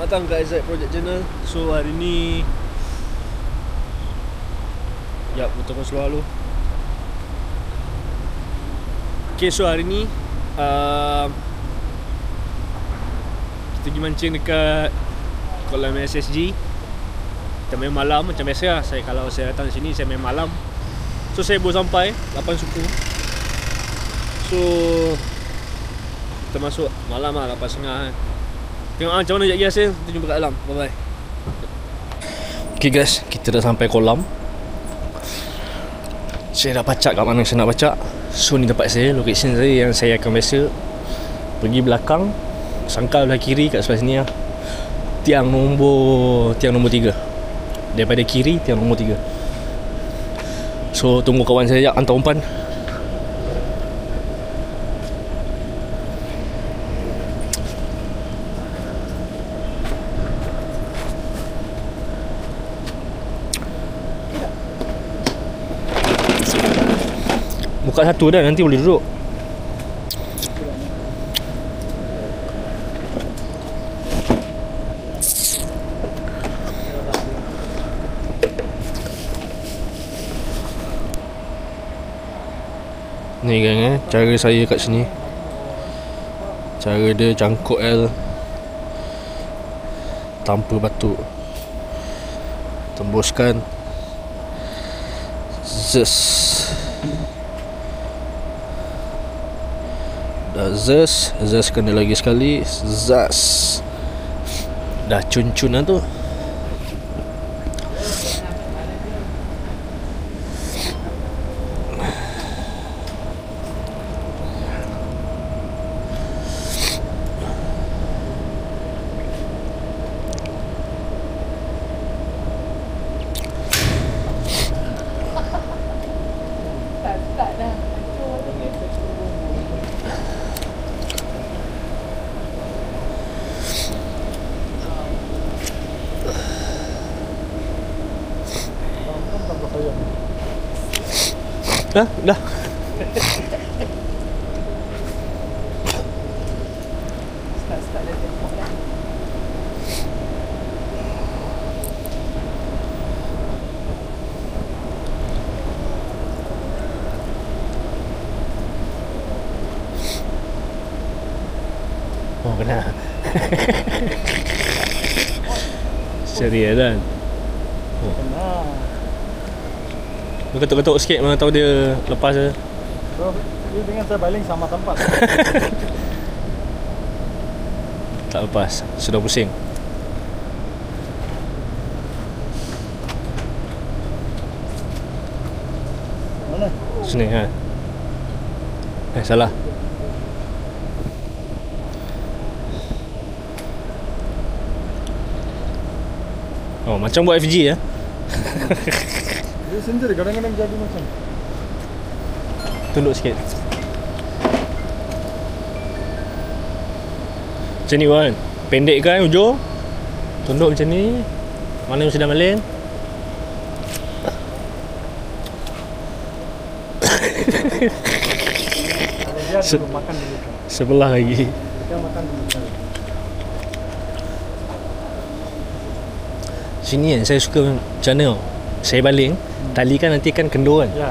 Selamat datang ke Aizat Project Channel. So hari ni betul seluar lu. Okay, so hari ni kita pergi mancing dekat kolam SSG. Kita main malam macam biasa lah. Kalau saya datang sini saya main malam. So saya baru sampai 8 suku. So kita masuk malam lah 8.30 kan. Tengok macam mana sekejap hasil. Kita jumpa kat dalam. Bye bye. Okay guys, kita dah sampai kolam. Saya dah pacak kat mana saya nak pacak. So ni tempat saya, location saya yang saya akan biasa pergi belakang, sangkal belah kiri kat sebelah sini lah. Tiang nombor 3. Daripada kiri tiang nombor 3. So tunggu kawan saya sekejap hantar umpan. Buka satu dah, nanti boleh duduk. Ni gang cara saya kat sini. Cara dia cangkuk L tanpa batuk. Tembuskan. Zes. Dah zes kena lagi sekali. Zas. Dah cun-cun lah tu. Dah. Start dah tembak kan. Oh kena. Serius kan? Oh. Kena. Lu ketuk-ketuk sikit mana tahu dia lepas je. Bro, dia dengan saya baling sama tempat. Tak lepas, sudah pusing. Mana? Sini ha. Salah. Oh, macam buat FG ya. Dia sendiri kadang-kadang jadi macam. Tunduk sikit. Macam ni kan. Pendek kan hujung. Tunduk macam ni. Mana yang sudah malin. Kalau dia dulu makan dulu kan. Sebelah lagi. Dia makan dulu kan. Sini kan saya suka macam mana tau. Saya baling, tali kan nanti kan kendur kan. Ya.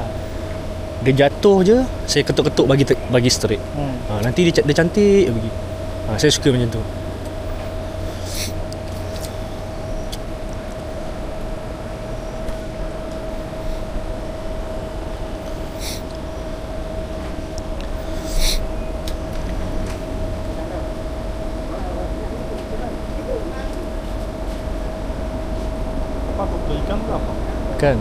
Dia jatuh je, saya ketuk-ketuk bagi straight. Nanti dia cantik bagi. Saya suka macam tu. Apa kok ikan berapa? Kan?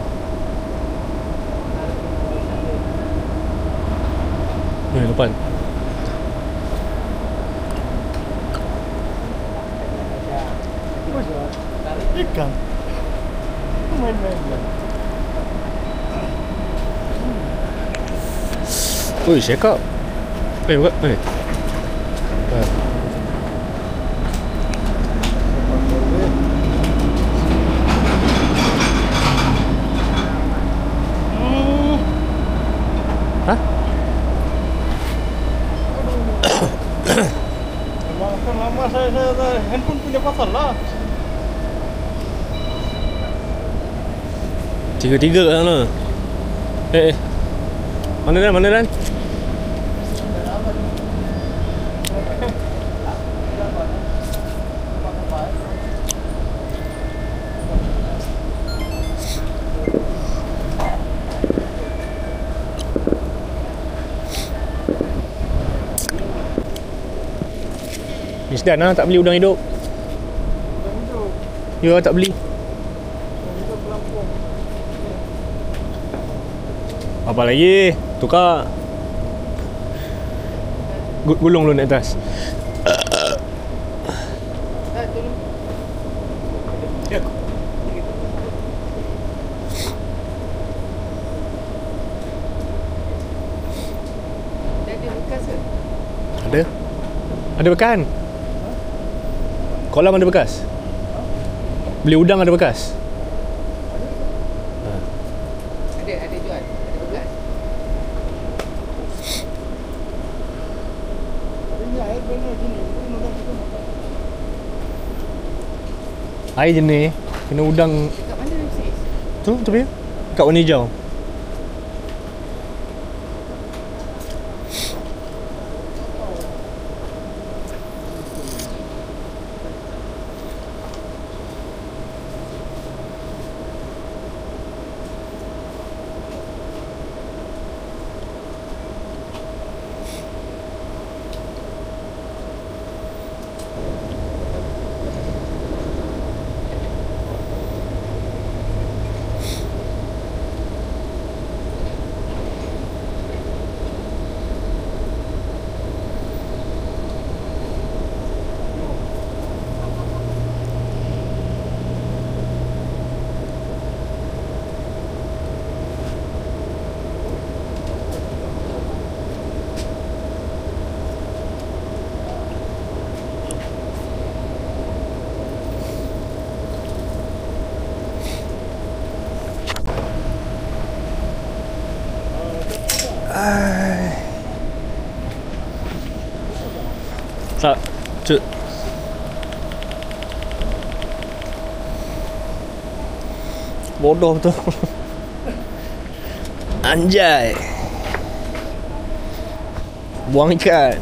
Ni depan. Ikan. Main-main. Ui, cakap. Buka. Hah? Lama saya handphone punya pasal lah. Tiga-tiga kat sana. Mana Dan? Mana Dan? Miss Dan lah tak beli udang hidup. Ya tak beli. Apa lagi? Tukar. Gulung lu naik atas. Ya. Ada bekas ke? Ada. Ada bekan. Kolam ada bekas. Beli udang ada bekas. Ada jual. Ada bekas. Ini air benar gini. Ini udang kita makan. Air jenis kena udang Dekat mana sis? tu dia. Kat warna hijau. Tak. Cut. Bodoh betul. Anjay. Buang ikan.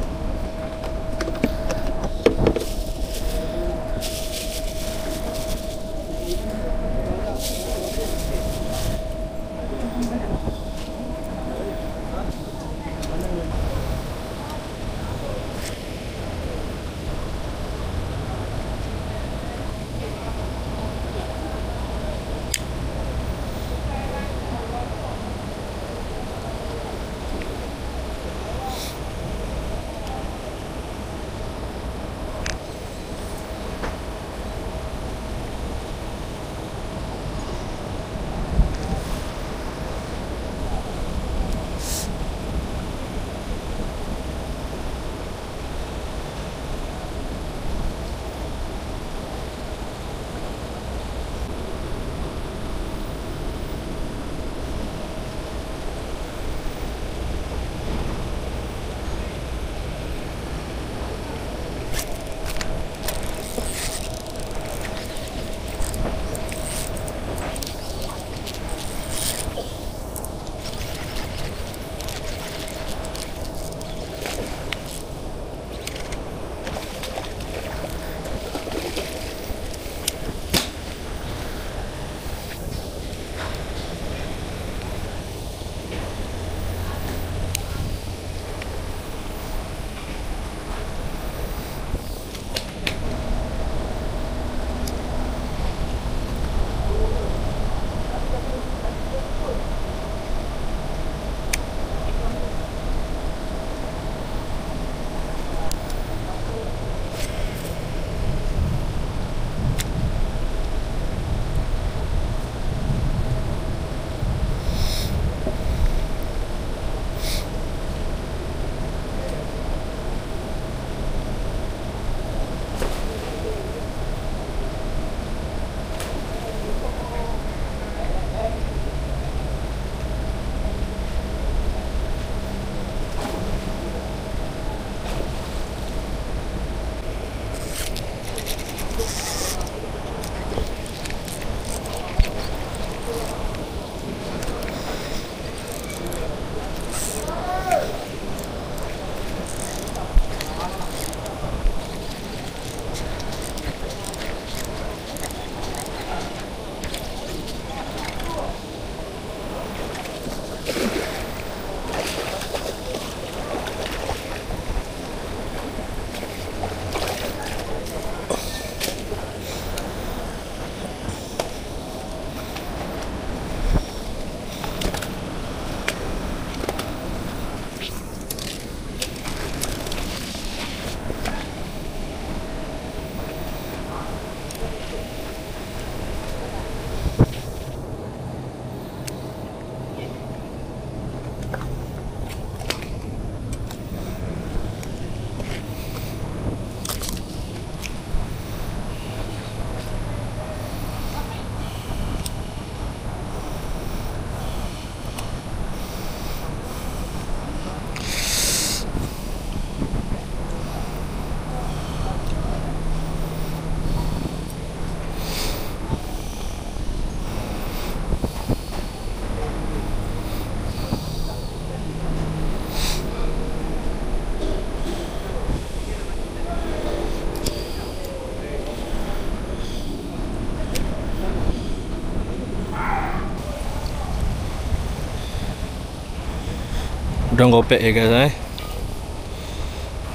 Udang gopek ya guys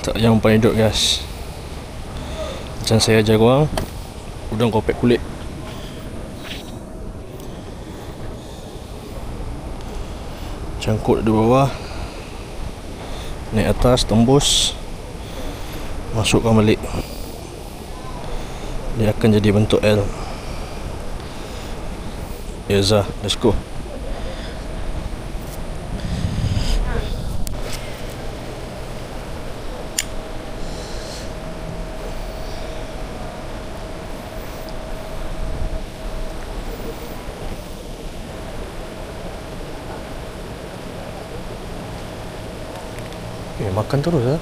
tak yang paling hidup guys. Macam saya ajar korang, udang gopek kulit. Cangkut di bawah, naik atas, tembus, masukkan balik. Dia akan jadi bentuk L. Yeza, let's go. Makan terus lah.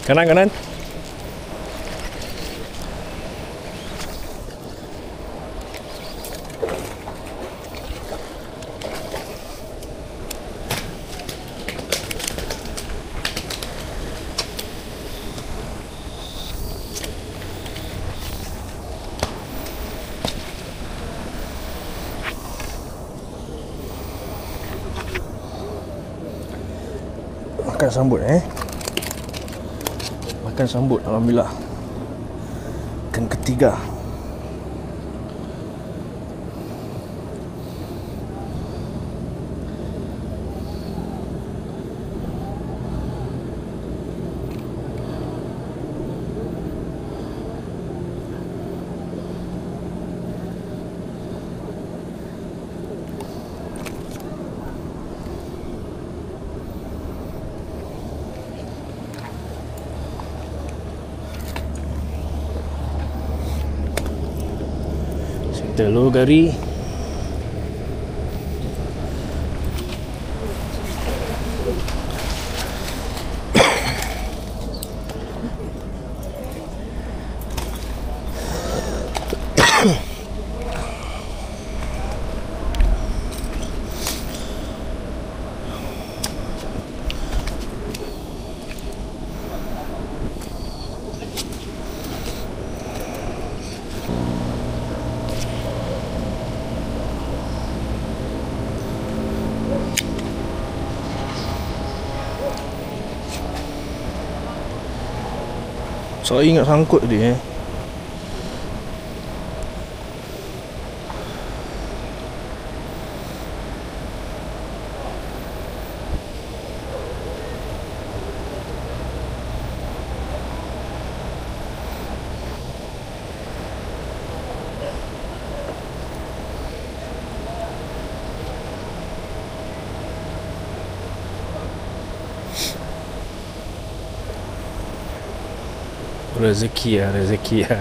Kanan. Makan sambut Makan sambut, alhamdulillah. Ikan ketiga. Telur gari. Saya ingat sangkut dia rezeki ya.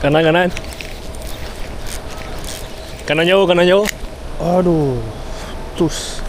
Kanan jauh. Aduh, tus.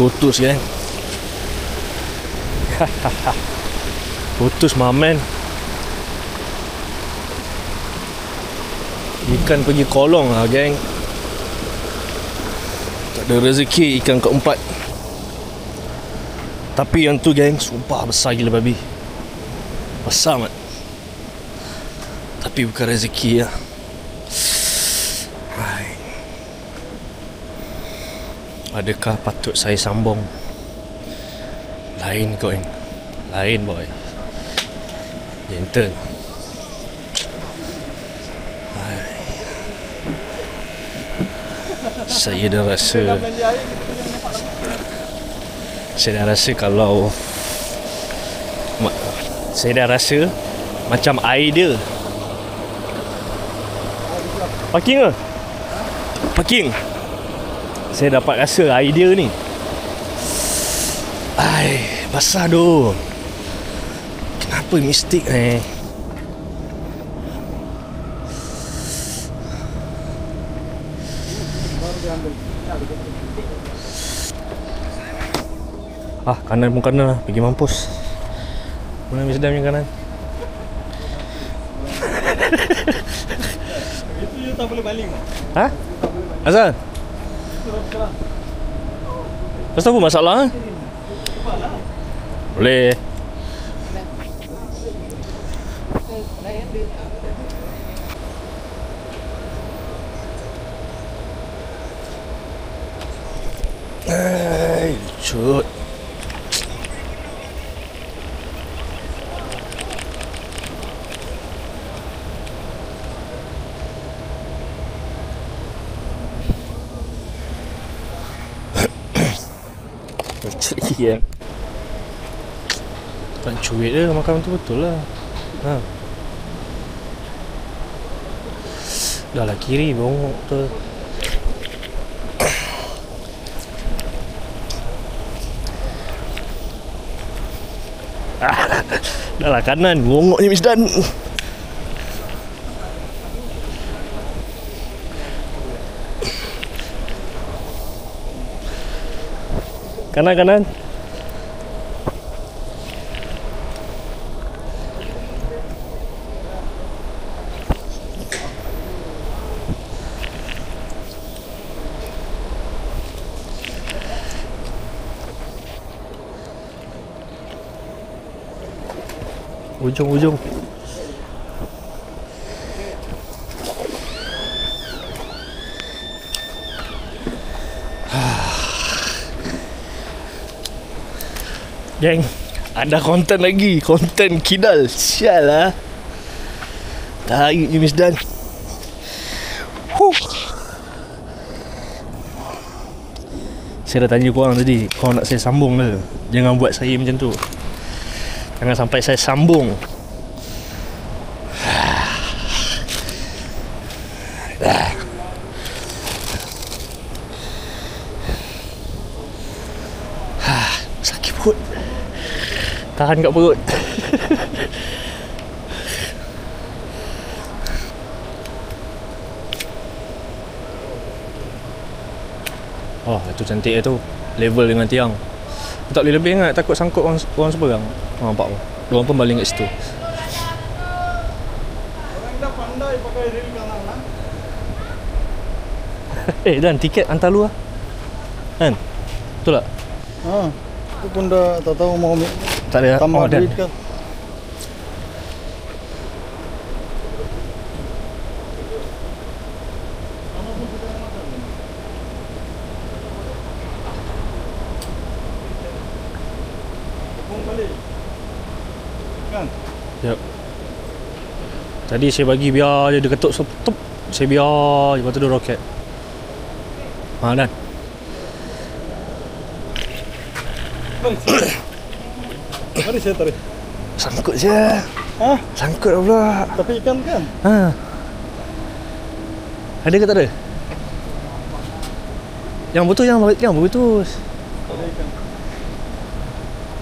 Putus kan. Putus mamen. Ikan pergi kolong lah geng. Tak ada rezeki ikan keempat. Tapi yang tu geng, sumpah besar gila babi. Besar mat. Tapi bukan rezeki lah. Adakah patut saya sambung? Lain kau yang lain boy. Gentle. Saya dah rasa kalau saya dah rasa macam air dia. Parking ke? Parking. Saya dapat rasa idea ni. Basah tu. Kenapa mistik ni? Kanan pun kanan lah. Pergi mampus. Mana Misdan yang kanan? Itu you tak boleh baling. Ha? Asal? Lepas tu apa masalah? Boleh. Cut. Ya. Tak cuit dia makan tu betul lah. Dah lah kiri bongok tu. Dah lah kanan bongoknya Misdan. Kanan. Ujung. Geng, ada konten lagi. Konten kidal. Sial lah. Tarik je Misdan. Saya dah tanya korang tadi, korang nak saya sambung ke? Jangan buat saya macam tu. Jangan sampai saya sambung. Sakit perut. Tahan kat perut. Oh, itu cantik tu. Level dengan tiang. Tak boleh lebih sangat, takut sangkut orang seberang. Nampak tu. Diorang pun baling kat situ. Orang dah pandai pakai rel kanan lah. Dan tiket hantar lu lah. Kan? Betul tak? Itu pun dah tak tahu mau Tak ada. tambah Dan. duit ke. Kan? Yep. Tadi saya bagi biar dia ketuk stop. Saya biar lepas tu dia roket. Dan. Mari saya tarik. Sangkut je. Sangkut lah pula. Tapi ikan kan? Ada ke tak ada? Yang betul yang betul. Ada ikan.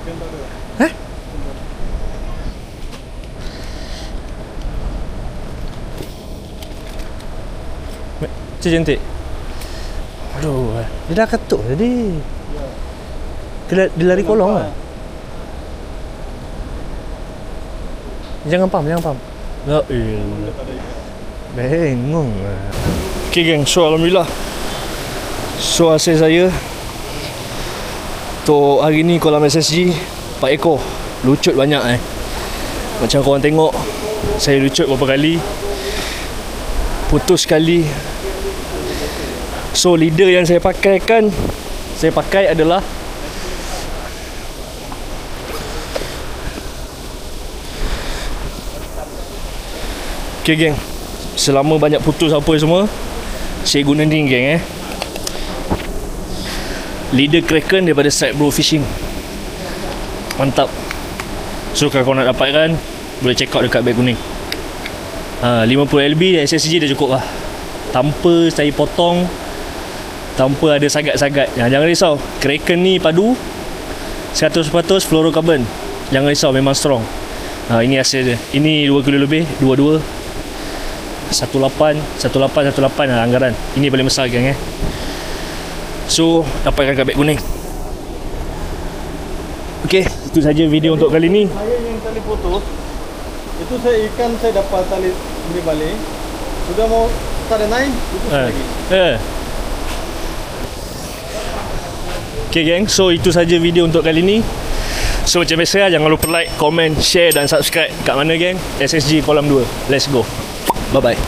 Ikan tak ada. Macam cantik. Aduh, dia dah ketuk tadi. Dia lari kolong lah. Jangan pam. La ilah. Bengong lah. Okay geng, so alhamdulillah. So hasil saya untuk hari ni kolam SSG 4 ekor. Lucut banyak Macam korang tengok, saya lucut beberapa kali, putus sekali. So leader yang saya pakai adalah okay geng, selama banyak putus apa semua, saya guna ni geng leader Kraken daripada Side Bro Fishing. Mantap. So kalau korang nak dapatkan, boleh check out dekat beg kuning. 50 LB SSG dah cukup lah, tanpa saya potong, tanpa ada sagat-sagat. Jangan risau, Kraken ni padu 100% fluorocarbon. Jangan risau, memang strong. Ini hasil dia. Ini 2 kilo lebih, 22 18 lah anggaran. Ini paling besar geng So dapatkan kat beg kuning. Okay, itu saja video untuk kali ni. Saya yang tali putus, itu saya dapat tali ambil balik. Sudah mau tak ada naik, putus lagi. Okay geng, so itu saja video untuk kali ni. So macam biasa, jangan lupa like, comment, share dan subscribe kat mana geng? SSG Kolam 2. Let's go. Bye bye.